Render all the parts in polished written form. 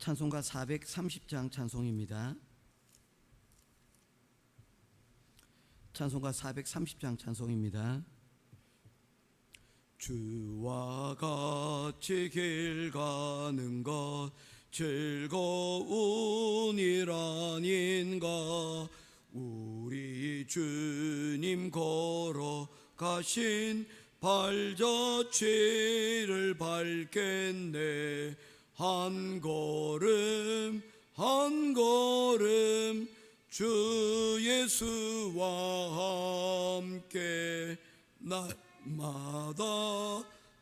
찬송가 430장 찬송입니다. 찬송가 430장 찬송입니다. 주와 같이 길 가는 것 즐거운 일 아닌가. 우리 주님 걸어가신 발자취를 밟겠네. 한 걸음 한 걸음 주 예수와 함께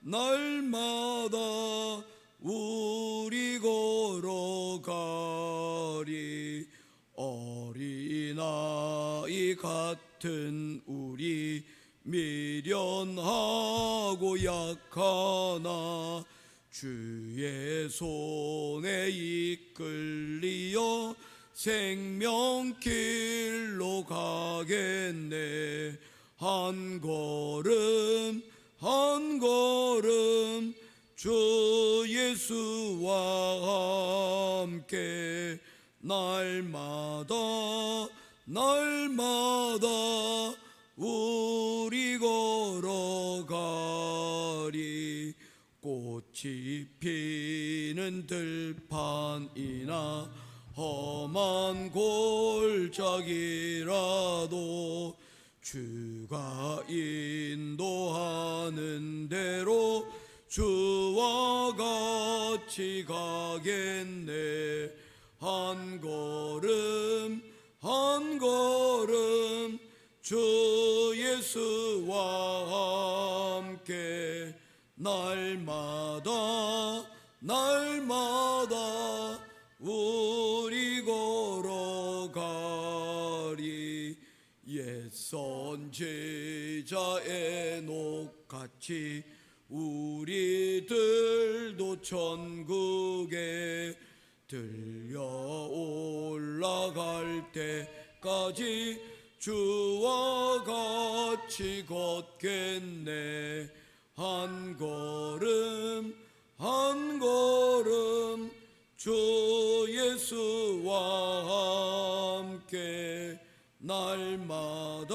날마다 우리 걸어가리. 어린아이 같은 우리 미련하고 약하나 주의 손에 이끌리어 생명길로 가겠네. 한 걸음 한 걸음 주 예수와 함께 날마다 우리 걸어가리. 꽃이 피는 들판이나 험한 골짜기라도 주가 인도하는 대로 주와 같이 가겠네. 한 걸음 한 걸음 주 예수와 함께 날마다 우리 걸어가리. 옛 선지자 에녹같이 우리들도 천국에 들려 올라갈 때까지 주와 같이 걷겠네. 한 걸음 한 걸음 주 예수와 함께 날마다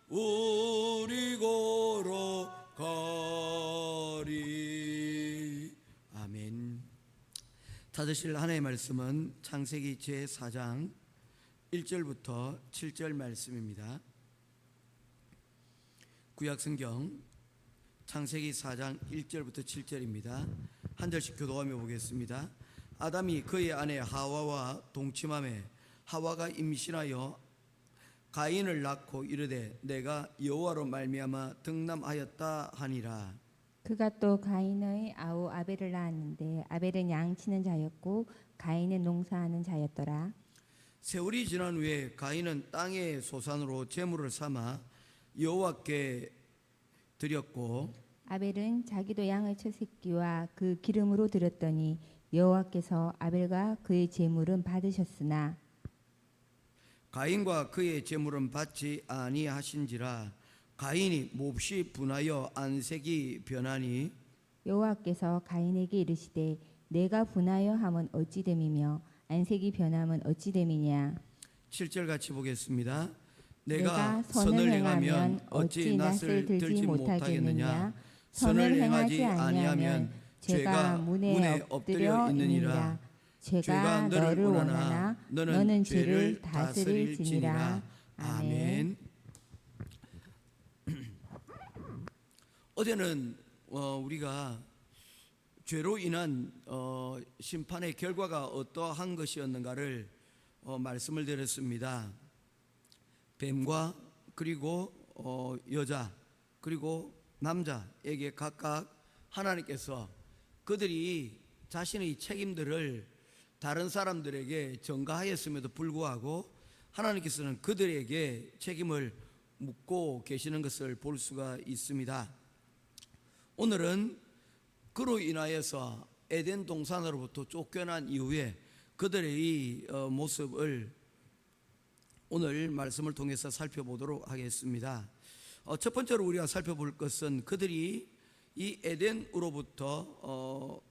우리 걸어가리. 아멘. 찾으실 하나님의 말씀은 창세기 제4장 1절부터 7절 말씀입니다. 구약성경 창세기 4장 1절부터 7절입니다. 한 절씩 교도하며 보겠습니다. 아담이 그의 아내 하와와 동침하매 하와가 임신하여 가인을 낳고 이르되 내가 여호와로 말미암아 등남하였다 하니라. 그가 또 가인의 아우 아벨을 낳았는데 아벨은 양치는 자였고 가인은 농사하는 자였더라. 세월이 지난 후에 가인은 땅의 소산으로 제물을 삼아 여호와께 드렸고 아벨은 자기도 양의 첫 새끼와 그 기름으로 드렸더니 여호와께서 아벨과 그의 제물은 받으셨으나 가인과 그의 제물은 받지 아니하신지라. 가인이 몹시 분하여 안색이 변하니 여호와께서 가인에게 이르시되 내가 분하여 함은 어찌 됨이며 안색이 변함은 어찌 됨이냐. 7절 같이 보겠습니다. 내가 선을 행하면 어찌 낯을 들지 못하겠느냐. 선을 행하지 아니하면 죄가 문에 엎드려 있느니라. 죄가 너를 원하나 너는 죄를 다스릴지니라. 아멘. 어제는 우리가 죄로 인한 심판의 결과가 어떠한 것이었는가를 말씀을 드렸습니다. 뱀과 그리고 여자 그리고 남자에게 각각 하나님께서 그들이 자신의 책임들을 다른 사람들에게 전가하였음에도 불구하고 하나님께서는 그들에게 책임을 묻고 계시는 것을 볼 수가 있습니다. 오늘은 그로 인하여서 에덴 동산으로부터 쫓겨난 이후에 그들의 모습을 오늘 말씀을 통해서 살펴보도록 하겠습니다. 첫 번째로 우리가 살펴볼 것은 그들이 이 에덴으로부터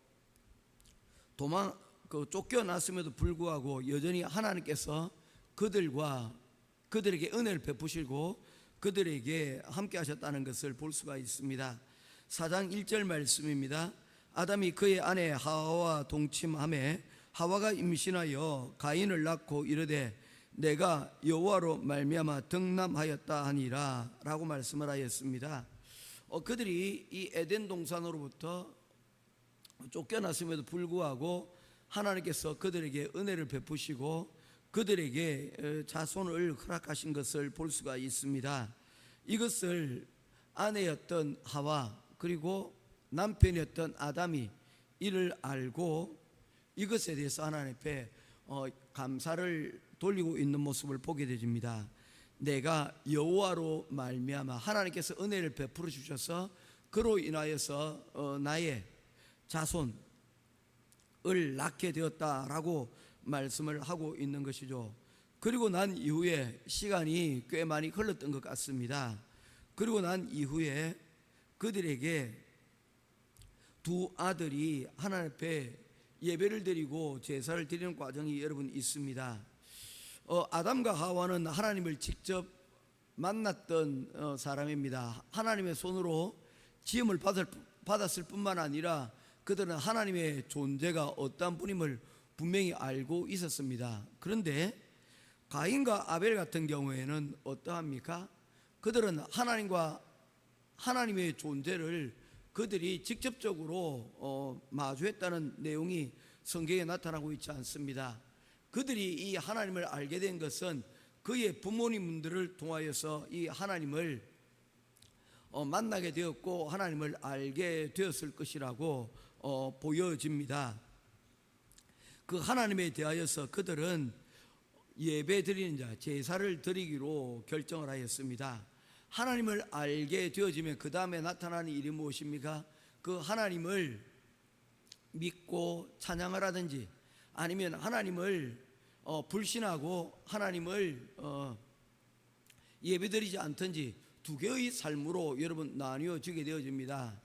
쫓겨났음에도 불구하고 여전히 하나님께서 그들에게 은혜를 베푸시고 그들에게 함께 하셨다는 것을 볼 수가 있습니다. 4장 1절 말씀입니다. 아담이 그의 아내 하와와 동침하매 하와가 임신하여 가인을 낳고 이르되 내가 여호와로 말미암아 득남하였다 하니라 라고 말씀을 하였습니다. 그들이 이 에덴 동산으로부터 쫓겨났음에도 불구하고 하나님께서 그들에게 은혜를 베푸시고 그들에게 자손을 허락하신 것을 볼 수가 있습니다. 이것을 아내였던 하와 그리고 남편이었던 아담이 이를 알고 이것에 대해서 하나님 앞에 감사를 돌리고 있는 모습을 보게 되집니다. 내가 여호와로 말미암아 하나님께서 은혜를 베풀어 주셔서 그로 인하여서 나의 자손을 낳게 되었다라고 말씀을 하고 있는 것이죠. 그리고 난 이후에 시간이 꽤 많이 흘렀던 것 같습니다. 그리고 난 이후에 그들에게 두 아들이 하나님 앞에 예배를 드리고 제사를 드리는 과정이 여러분 있습니다. 아담과 하와는 하나님을 직접 만났던 사람입니다. 하나님의 손으로 지음을 받았을 뿐만 아니라 그들은 하나님의 존재가 어떠한 분임을 분명히 알고 있었습니다. 그런데 가인과 아벨 같은 경우에는 어떠합니까? 그들은 하나님의 존재를 그들이 직접적으로 마주했다는 내용이 성경에 나타나고 있지 않습니다. 그들이 이 하나님을 알게 된 것은 그의 부모님들을 통하여서 이 하나님을 만나게 되었고 하나님을 알게 되었을 것이라고 보여집니다. 그 하나님에 대하여서 그들은 예배 드리는 자, 제사를 드리기로 결정을 하였습니다. 하나님을 알게 되어지면 그 다음에 나타나는 일이 무엇입니까? 그 하나님을 믿고 찬양을 하든지 아니면 하나님을 불신하고 하나님을 예배드리지 않든지 두 개의 삶으로 여러분 나뉘어지게 되어집니다.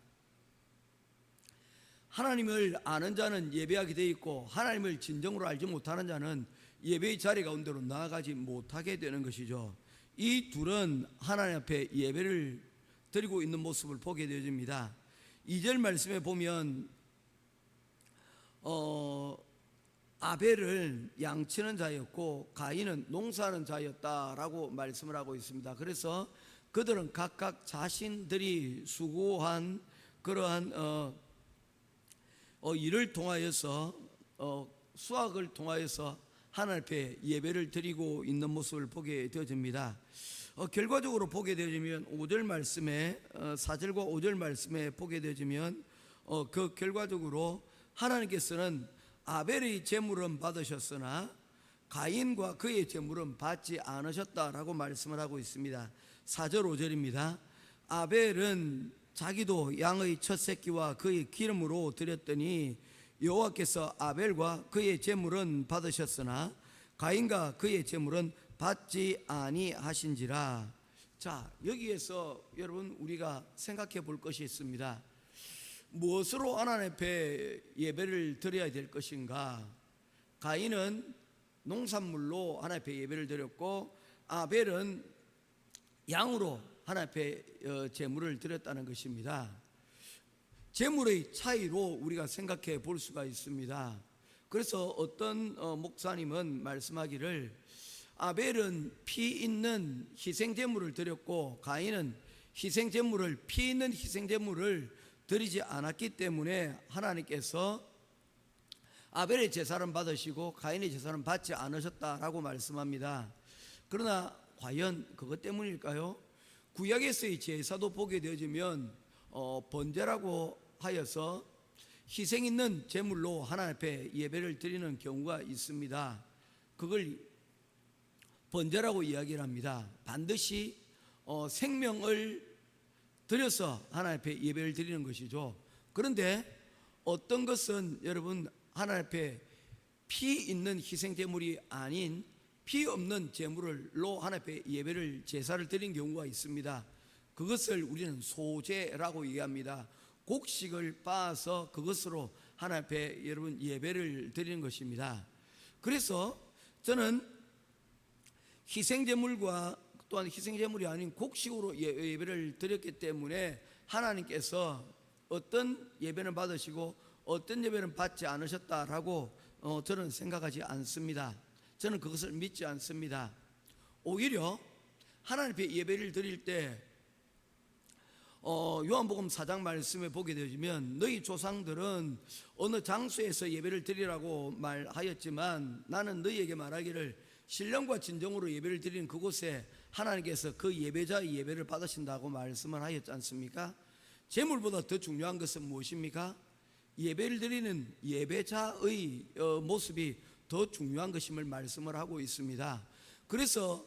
하나님을 아는 자는 예배하게 되어 있고 하나님을 진정으로 알지 못하는 자는 예배의 자리 가운데로 나아가지 못하게 되는 것이죠. 이 둘은 하나님 앞에 예배를 드리고 있는 모습을 보게 되어집니다. 2절 말씀에 보면 아벨은 양치는 자였고 가인은 농사하는 자였다라고 말씀을 하고 있습니다. 그래서 그들은 각각 자신들이 수고한 그러한 일을 통하여서 수확을 통하여서 하나님 앞에 예배를 드리고 있는 모습을 보게 되어집니다. 결과적으로 보게 되어지면 5절 말씀에 4절과 5절 말씀에 보게 되어지면 그 결과적으로 하나님께서는 아벨의 제물은 받으셨으나 가인과 그의 제물은 받지 않으셨다라고 말씀을 하고 있습니다. 4절 5절입니다. 아벨은 자기도 양의 첫 새끼와 그의 기름으로 드렸더니 여호와께서 아벨과 그의 제물은 받으셨으나 가인과 그의 제물은 받지 아니하신지라. 자, 여기에서 여러분 우리가 생각해 볼 것이 있습니다. 무엇으로 하나님 앞에 예배를 드려야 될 것인가? 가인은 농산물로 하나님 앞에 예배를 드렸고 아벨은 양으로 하나님 앞에 제물을 드렸다는 것입니다. 제물의 차이로 우리가 생각해 볼 수가 있습니다. 그래서 어떤 목사님은 말씀하기를 아벨은 피 있는 희생제물을 드렸고 가인은 희생제물을 피 있는 희생제물을 드리지 않았기 때문에 하나님께서 아벨의 제사는 받으시고 가인의 제사는 받지 않으셨다라고 말씀합니다. 그러나 과연 그것 때문일까요? 구약에서의 제사도 보게 되어지면 번제라고 하여서 희생 있는 제물로 하나님 앞에 예배를 드리는 경우가 있습니다. 그걸 번제라고 이야기를 합니다. 반드시 생명을 드려서 하나님 앞에 예배를 드리는 것이죠. 그런데 어떤 것은 여러분 하나님 앞에 피 있는 희생 제물이 아닌 피 없는 제물로 하나님 앞에 예배를 제사를 드리는 경우가 있습니다. 그것을 우리는 소제라고 얘기합니다. 곡식을 빻아서 그것으로 하나님 앞에 여러분 예배를 드리는 것입니다. 그래서 저는 희생제물과 또한 희생제물이 아닌 곡식으로 예배를 드렸기 때문에 하나님께서 어떤 예배는 받으시고 어떤 예배는 받지 않으셨다라고 저는 생각하지 않습니다. 저는 그것을 믿지 않습니다. 오히려 하나님 앞에 예배를 드릴 때 요한복음 4장 말씀에 보게 되면 너희 조상들은 어느 장소에서 예배를 드리라고 말하였지만 나는 너희에게 말하기를 신령과 진정으로 예배를 드리는 그곳에 하나님께서 그 예배자의 예배를 받으신다고 말씀을 하였지 않습니까? 제물보다 더 중요한 것은 무엇입니까? 예배를 드리는 예배자의 모습이 더 중요한 것임을 말씀을 하고 있습니다. 그래서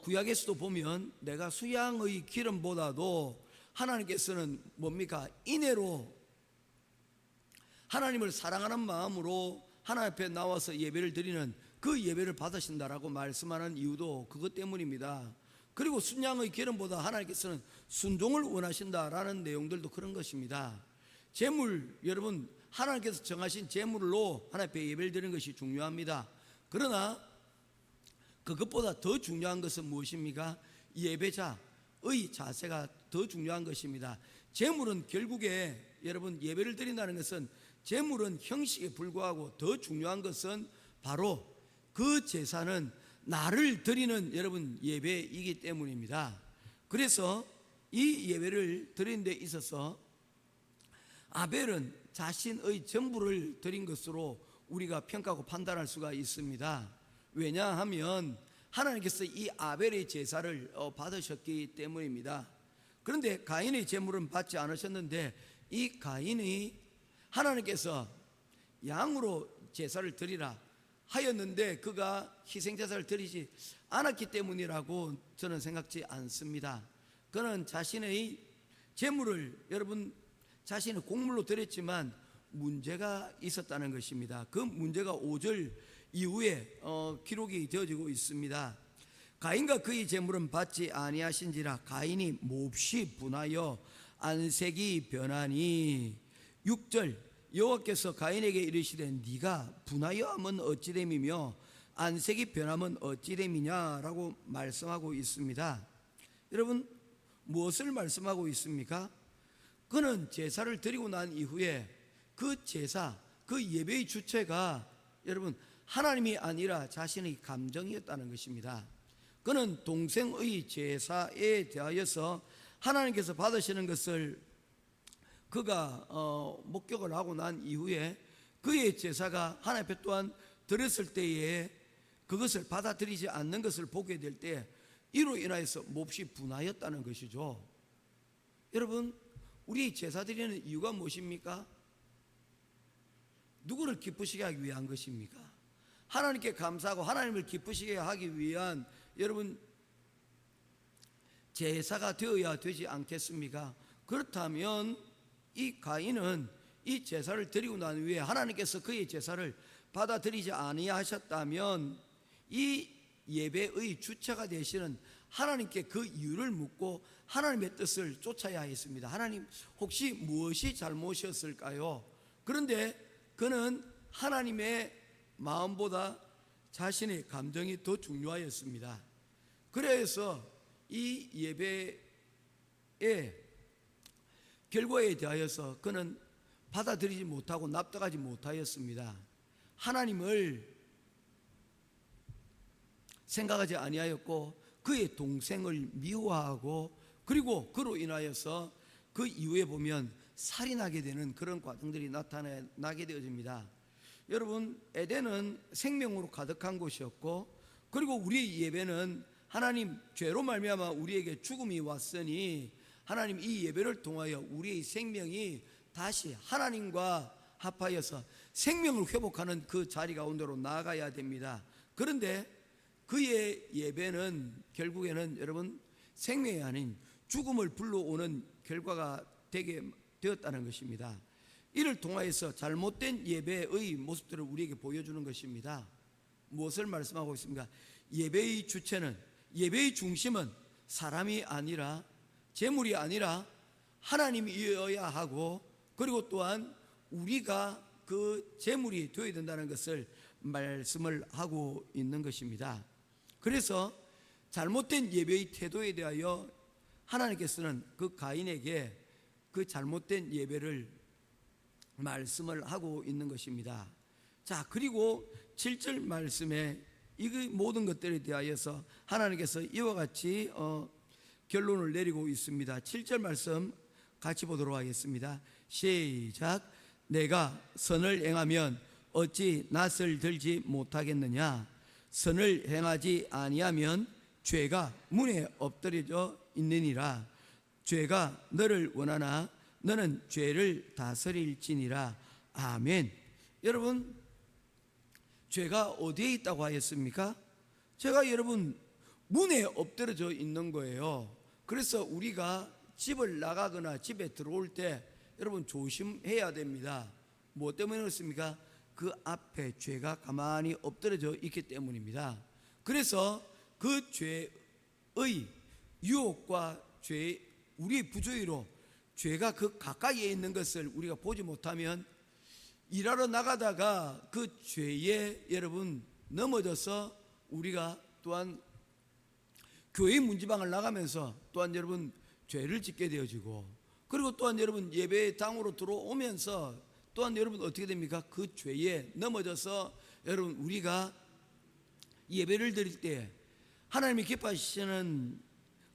구약에서도 보면 내가 수양의 기름보다도 하나님께서는 뭡니까? 인애로 하나님을 사랑하는 마음으로 하나님 앞에 나와서 예배를 드리는 그 예배를 받으신다라고 말씀하는 이유도 그것 때문입니다. 그리고 순양의 기름보다 하나님께서는 순종을 원하신다라는 내용들도 그런 것입니다. 제물, 여러분 하나님께서 정하신 제물로 하나님 앞에 예배를 드리는 것이 중요합니다. 그러나 그것보다 더 중요한 것은 무엇입니까? 예배자의 자세가 더 중요한 것입니다. 제물은 결국에 여러분 예배를 드린다는 것은 제물은 형식에 불과하고 더 중요한 것은 바로 그 제사는 나를 드리는 여러분 예배이기 때문입니다. 그래서 이 예배를 드리는 데 있어서 아벨은 자신의 전부를 드린 것으로 우리가 평가하고 판단할 수가 있습니다. 왜냐하면 하나님께서 이 아벨의 제사를 받으셨기 때문입니다. 그런데 가인의 제물은 받지 않으셨는데 이 가인이 하나님께서 양으로 제사를 드리라 하였는데 그가 희생제사를 드리지 않았기 때문이라고 저는 생각지 않습니다. 그는 자신의 제물을 여러분 자신의 곡물로 드렸지만 문제가 있었다는 것입니다. 그 문제가 5절 이후에 기록이 되어지고 있습니다. 가인과 그의 제물은 받지 아니하신지라 가인이 몹시 분하여 안색이 변하니 6절 여호와께서 가인에게 이르시되 네가 분하여 하면 어찌됨이며 안색이 변하면 어찌됨이냐라고 말씀하고 있습니다. 여러분 무엇을 말씀하고 있습니까? 그는 제사를 드리고 난 이후에 그 제사, 그 예배의 주체가 여러분 하나님이 아니라 자신의 감정이었다는 것입니다. 그는 동생의 제사에 대하여서 하나님께서 받으시는 것을 그가 목격을 하고 난 이후에 그의 제사가 하나님 앞에 또한 드렸을 때에 그것을 받아들이지 않는 것을 보게 될 때 이로 인하여서 몹시 분하였다는 것이죠. 여러분 우리 제사 드리는 이유가 무엇입니까? 누구를 기쁘시게 하기 위한 것입니까? 하나님께 감사하고 하나님을 기쁘시게 하기 위한 여러분 제사가 되어야 되지 않겠습니까? 그렇다면 이 가인은 이 제사를 드리고 난 후에 하나님께서 그의 제사를 받아들이지 아니하셨다면 이 예배의 주체가 되시는 하나님께 그 이유를 묻고 하나님의 뜻을 쫓아야 했습니다. 하나님 혹시 무엇이 잘못이었을까요? 그런데 그는 하나님의 마음보다 자신의 감정이 더 중요하였습니다. 그래서 이 예배의 결과에 대하여서 그는 받아들이지 못하고 납득하지 못하였습니다. 하나님을 생각하지 아니하였고 그의 동생을 미워하고 그리고 그로 인하여서 그 이후에 보면 살인하게 되는 그런 과정들이 나타나게 되어집니다. 여러분 에덴은 생명으로 가득한 곳이었고 그리고 우리의 예배는 하나님 죄로 말미암아 우리에게 죽음이 왔으니 하나님 이 예배를 통하여 우리의 생명이 다시 하나님과 합하여서 생명을 회복하는 그 자리 가운데로 나아가야 됩니다. 그런데 그의 예배는 결국에는 여러분 생명이 아닌 죽음을 불러오는 결과가 되게 되었다는 것입니다. 이를 통하여서 잘못된 예배의 모습들을 우리에게 보여주는 것입니다. 무엇을 말씀하고 있습니까? 예배의 주체는 예배의 중심은 사람이 아니라 재물이 아니라 하나님이어야 하고, 그리고 또한 우리가 그 제물이 되어야 된다는 것을 말씀을 하고 있는 것입니다. 그래서 잘못된 예배의 태도에 대하여 하나님께서는 그 가인에게 그 잘못된 예배를 말씀을 하고 있는 것입니다. 자, 그리고 7절 말씀에 이 모든 것들에 대하여서 하나님께서 이와 같이 결론을 내리고 있습니다. 7절 말씀 같이 보도록 하겠습니다. 시작. 내가 선을 행하면 어찌 낯을 들지 못하겠느냐? 선을 행하지 아니하면 죄가 문에 엎드려져 있느니라. 죄가 너를 원하나 너는 죄를 다스릴지니라. 아멘. 여러분, 죄가 어디에 있다고 하였습니까? 죄가 여러분 문에 엎드려져 있는 거예요. 그래서 우리가 집을 나가거나 집에 들어올 때 여러분 조심해야 됩니다. 뭐 때문에 그렇습니까? 그 앞에 죄가 가만히 엎드려져 있기 때문입니다. 그래서 그 죄의 유혹과 죄, 우리의 부주의로 죄가 그 가까이에 있는 것을 우리가 보지 못하면 일하러 나가다가 그 죄에 여러분 넘어져서 우리가 또한 교회 문지방을 나가면서 또한 여러분 죄를 짓게 되어지고, 그리고 또한 여러분 예배당으로 들어오면서 또한 여러분 어떻게 됩니까? 그 죄에 넘어져서 여러분 우리가 예배를 드릴 때 하나님이 기뻐하시는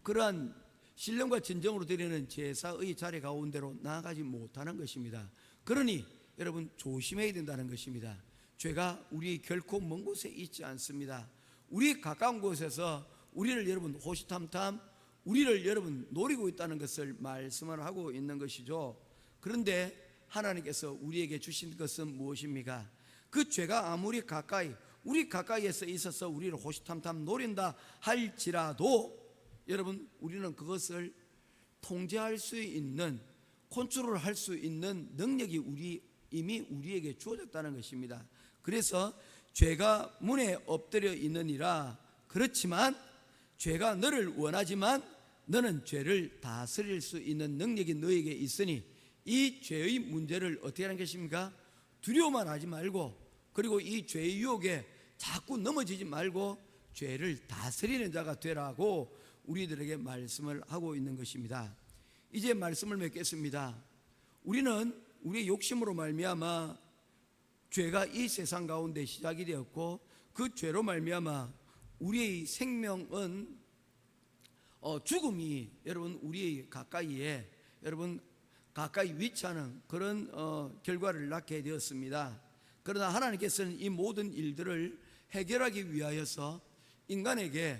그러한 신령과 진정으로 드리는 제사의 자리 가운데로 나아가지 못하는 것입니다. 그러니 여러분 조심해야 된다는 것입니다. 죄가 우리 결코 먼 곳에 있지 않습니다. 우리 가까운 곳에서 우리를 여러분 호시탐탐 우리를 여러분 노리고 있다는 것을 말씀을 하고 있는 것이죠. 그런데 하나님께서 우리에게 주신 것은 무엇입니까? 그 죄가 아무리 우리 가까이에서 있어서 우리를 호시탐탐 노린다 할지라도 여러분 우리는 그것을 통제할 수 있는, 컨트롤할 수 있는 능력이 이미 우리에게 주어졌다는 것입니다. 그래서 죄가 문에 엎드려 있느니라. 그렇지만 죄가 너를 원하지만 너는 죄를 다스릴 수 있는 능력이 너에게 있으니 이 죄의 문제를 어떻게 하는 것입니까? 두려워만 하지 말고, 그리고 이 죄의 유혹에 자꾸 넘어지지 말고 죄를 다스리는 자가 되라고 우리들에게 말씀을 하고 있는 것입니다. 이제 말씀을 맺겠습니다. 우리는 우리의 욕심으로 말미암아 죄가 이 세상 가운데 시작이 되었고, 그 죄로 말미암아 우리의 생명은 죽음이 여러분 우리의 가까이에 여러분 가까이 위치하는 그런 결과를 낳게 되었습니다. 그러나 하나님께서는 이 모든 일들을 해결하기 위하여서 인간에게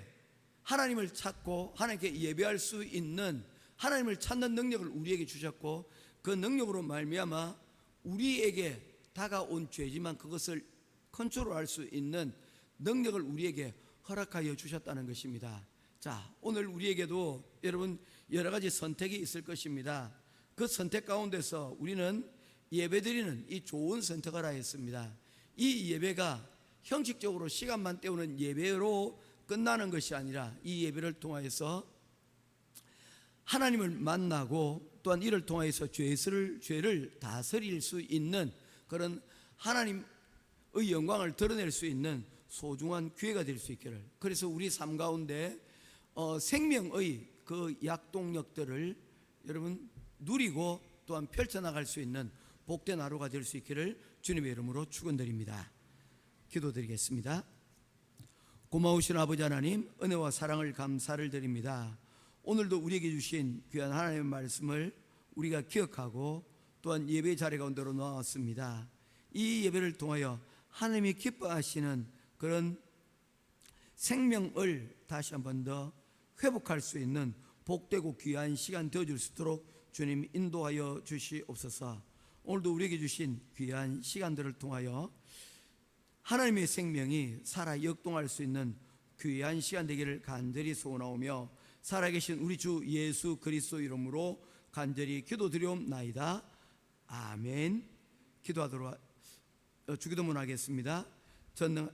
하나님을 찾고 하나님께 예배할 수 있는 하나님을 찾는 능력을 우리에게 주셨고, 그 능력으로 말미암아 우리에게 다가온 죄지만 그것을 컨트롤할 수 있는 능력을 우리에게 허락하여 주셨다는 것입니다. 자, 오늘 우리에게도 여러분 여러 가지 선택이 있을 것입니다. 그 선택 가운데서 우리는 예배드리는 이 좋은 선택을 하였습니다. 이 예배가 형식적으로 시간만 때우는 예배로 끝나는 것이 아니라 이 예배를 통하여서 하나님을 만나고 또한 이를 통하여서 죄를 다스릴 수 있는 그런 하나님의 영광을 드러낼 수 있는 소중한 기회가 될 수 있기를. 그래서 우리 삶 가운데 생명의 그 약동력들을 여러분 누리고 또한 펼쳐나갈 수 있는 복된 하루가 될 수 있기를 주님의 이름으로 축원드립니다. 기도드리겠습니다. 고마우신 아버지 하나님, 은혜와 사랑을 감사를 드립니다. 오늘도 우리에게 주신 귀한 하나님의 말씀을 우리가 기억하고 또한 예배 자리 가운데로 나왔습니다. 이 예배를 통하여 하나님이 기뻐하시는 그런 생명을 다시 한 번 더 회복할 수 있는 복되고 귀한 시간 되어줄 수 있도록 주님 인도하여 주시옵소서. 오늘도 우리에게 주신 귀한 시간들을 통하여 하나님의 생명이 살아 역동할 수 있는 귀한 시간 되기를 간절히 소원하오며 살아계신 우리 주 예수 그리스도 이름으로 간절히 기도드리옵나이다. 아멘. 기도하도록 주기도문 하겠습니다. 전능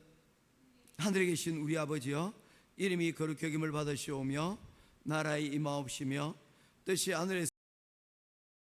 하늘에 계신 우리 아버지여, 이름이 거룩히 여김을 받으시오며 나라의 임하옵시며 뜻이 하늘에서